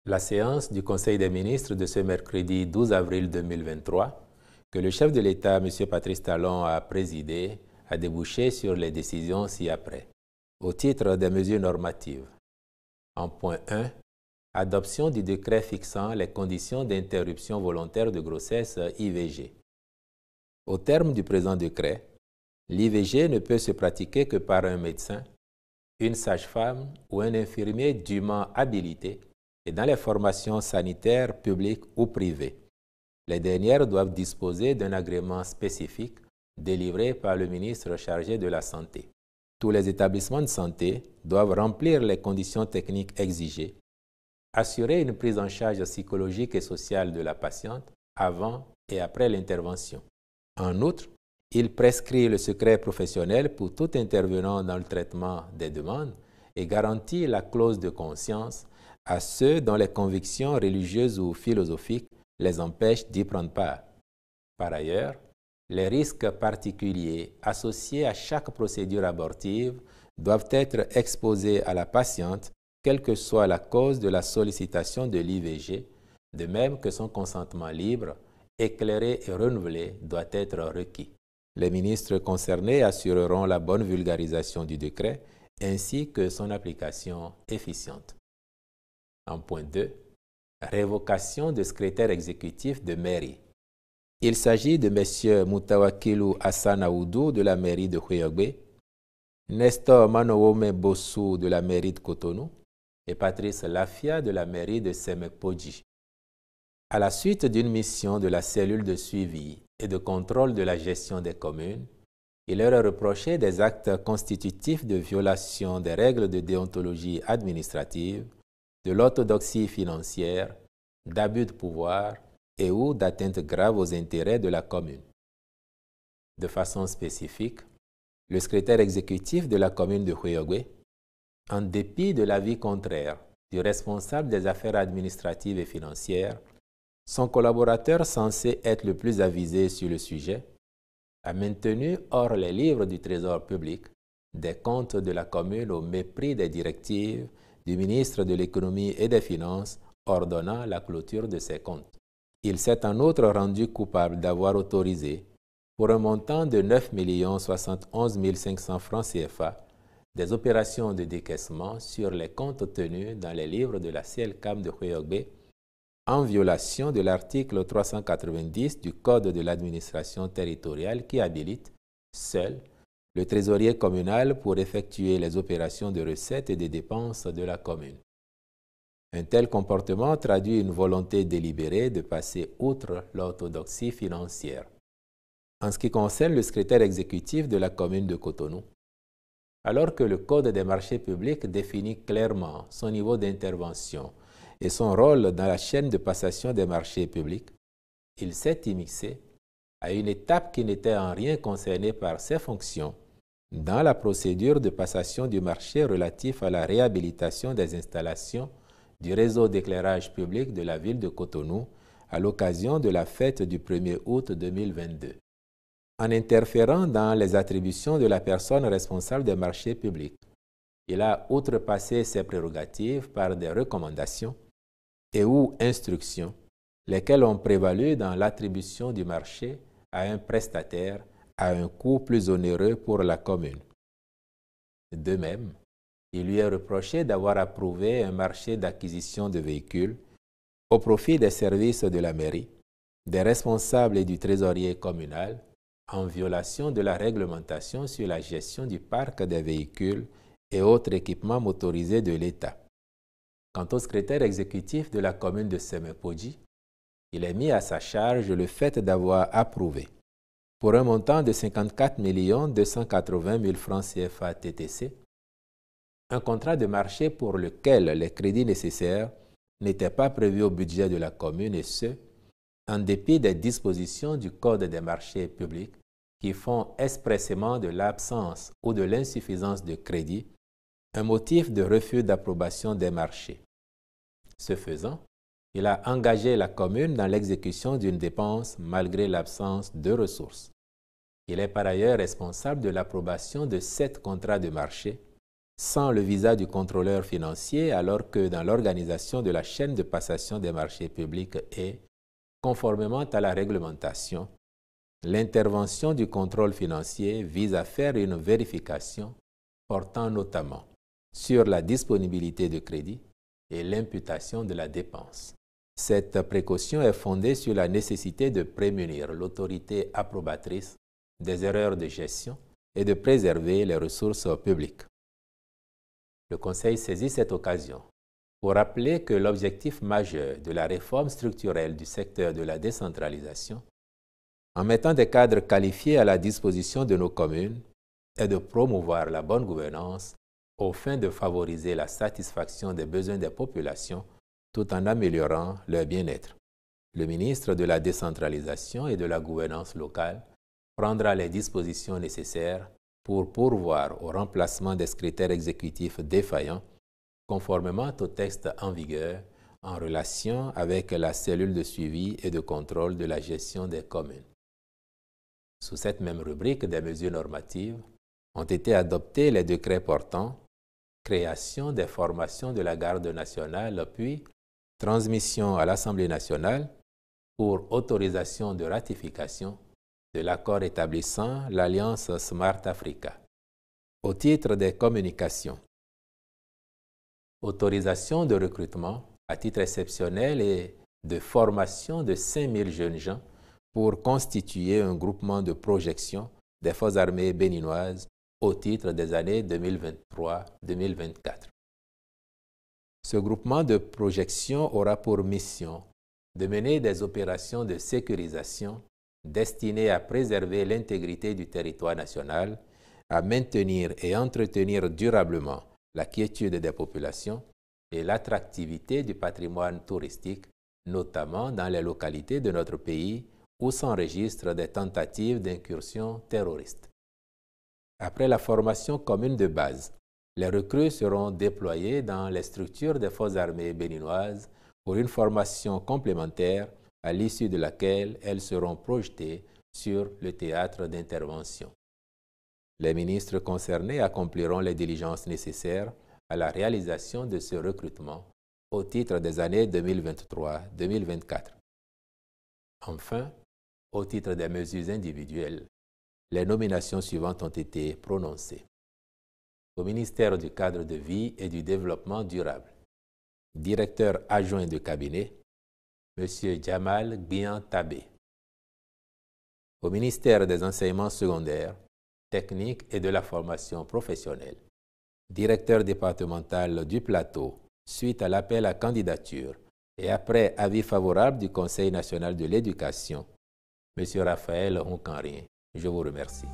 La séance du Conseil des ministres de ce mercredi 12 avril 2023, que le chef de l'État, M. Patrice Talon, a présidé, a débouché sur les décisions ci-après. Au titre des mesures normatives. En point 1, adoption du décret fixant les conditions d'interruption volontaire de grossesse IVG. Au terme du présent décret, l'IVG ne peut se pratiquer que par un médecin, une sage-femme ou un infirmier dûment habilité et dans les formations sanitaires publiques ou privées. Les dernières doivent disposer d'un agrément spécifique délivré par le ministre chargé de la Santé. Tous les établissements de santé doivent remplir les conditions techniques exigées, assurer une prise en charge psychologique et sociale de la patiente avant et après l'intervention. En outre, il prescrit le secret professionnel pour tout intervenant dans le traitement des demandes et garantit la clause de conscience à ceux dont les convictions religieuses ou philosophiques les empêchent d'y prendre part. Par ailleurs, les risques particuliers associés à chaque procédure abortive doivent être exposés à la patiente, quelle que soit la cause de la sollicitation de l'IVG, de même que son consentement libre, éclairé et renouvelé doit être requis. Les ministres concernés assureront la bonne vulgarisation du décret ainsi que son application efficiente. En point 2, révocation de secrétaire exécutif de mairie. Il s'agit de M. Moutawakilu Hassan Aoudou de la mairie de Houéogbe, Nestor Manowome Bossou de la mairie de Cotonou et Patrice Lafia de la mairie de Semekpodji. À la suite d'une mission de la cellule de suivi et de contrôle de la gestion des communes, il leur est reproché des actes constitutifs de violation des règles de déontologie administrative, de l'orthodoxie financière, d'abus de pouvoir et ou d'atteinte grave aux intérêts de la commune. De façon spécifique, le secrétaire exécutif de la commune de Houéogbe, en dépit de l'avis contraire du responsable des affaires administratives et financières, son collaborateur censé être le plus avisé sur le sujet, a maintenu hors les livres du Trésor public des comptes de la commune au mépris des directives du ministre de l'Économie et des Finances ordonnant la clôture de ses comptes. Il s'est en outre rendu coupable d'avoir autorisé, pour un montant de 9 071 500 francs CFA, des opérations de décaissement sur les comptes tenus dans les livres de la CLCAM de Houéogbe, en violation de l'article 390 du Code de l'administration territoriale qui habilite, seul, le trésorier communal pour effectuer les opérations de recettes et de dépenses de la commune. Un tel comportement traduit une volonté délibérée de passer outre l'orthodoxie financière. En ce qui concerne le secrétaire exécutif de la commune de Cotonou, alors que le Code des marchés publics définit clairement son niveau d'intervention et son rôle dans la chaîne de passation des marchés publics, il s'est immiscé à une étape qui n'était en rien concernée par ses fonctions dans la procédure de passation du marché relatif à la réhabilitation des installations du réseau d'éclairage public de la ville de Cotonou à l'occasion de la fête du 1er août 2022. En interférant dans les attributions de la personne responsable des marchés publics, il a outrepassé ses prérogatives par des recommandations et ou instructions, lesquelles ont prévalu dans l'attribution du marché à un prestataire à un coût plus onéreux pour la commune. De même, il lui est reproché d'avoir approuvé un marché d'acquisition de véhicules au profit des services de la mairie, des responsables et du trésorier communal, en violation de la réglementation sur la gestion du parc des véhicules et autres équipements motorisés de l'État. Quant au secrétaire exécutif de la commune de Semekpodji, il est mis à sa charge le fait d'avoir approuvé, pour un montant de 54 280 000 francs CFA TTC, un contrat de marché pour lequel les crédits nécessaires n'étaient pas prévus au budget de la commune et ce, en dépit des dispositions du Code des marchés publics qui font expressément de l'absence ou de l'insuffisance de crédit un motif de refus d'approbation des marchés. Ce faisant, il a engagé la commune dans l'exécution d'une dépense malgré l'absence de ressources. Il est par ailleurs responsable de l'approbation de 7 contrats de marché sans le visa du contrôleur financier, alors que dans l'organisation de la chaîne de passation des marchés publics et, conformément à la réglementation, l'intervention du contrôle financier vise à faire une vérification portant notamment sur la disponibilité de crédit et l'imputation de la dépense. Cette précaution est fondée sur la nécessité de prémunir l'autorité approbatrice des erreurs de gestion et de préserver les ressources publiques. Le Conseil saisit cette occasion pour rappeler que l'objectif majeur de la réforme structurelle du secteur de la décentralisation, en mettant des cadres qualifiés à la disposition de nos communes, est de promouvoir la bonne gouvernance aux fins de favoriser la satisfaction des besoins des populations tout en améliorant leur bien-être. Le ministre de la Décentralisation et de la Gouvernance locale prendra les dispositions nécessaires pour pourvoir au remplacement des secrétaires exécutifs défaillants, conformément au texte en vigueur, en relation avec la cellule de suivi et de contrôle de la gestion des communes. Sous cette même rubrique des mesures normatives, ont été adoptés les décrets portant création des formations de la garde nationale, puis transmission à l'Assemblée nationale pour autorisation de ratification de l'accord établissant l'Alliance Smart Africa. Au titre des communications, autorisation de recrutement à titre exceptionnel et de formation de 5000 jeunes gens pour constituer un groupement de projection des forces armées béninoises au titre des années 2023-2024. Ce groupement de projection aura pour mission de mener des opérations de sécurisation destinées à préserver l'intégrité du territoire national, à maintenir et entretenir durablement la quiétude des populations et l'attractivité du patrimoine touristique, notamment dans les localités de notre pays où s'enregistrent des tentatives d'incursion terroristes. Après la formation commune de base, les recrues seront déployées dans les structures des forces armées béninoises pour une formation complémentaire à l'issue de laquelle elles seront projetées sur le théâtre d'intervention. Les ministres concernés accompliront les diligences nécessaires à la réalisation de ce recrutement au titre des années 2023-2024. Enfin, au titre des mesures individuelles, les nominations suivantes ont été prononcées. Au ministère du Cadre de vie et du Développement durable, directeur adjoint de cabinet, M. Jamal Gbian-Tabé. Au ministère des Enseignements secondaires, techniques et de la formation professionnelle, directeur départemental du Plateau, suite à l'appel à candidature et après avis favorable du Conseil national de l'éducation, M. Raphaël Onkanrien. Je vous remercie.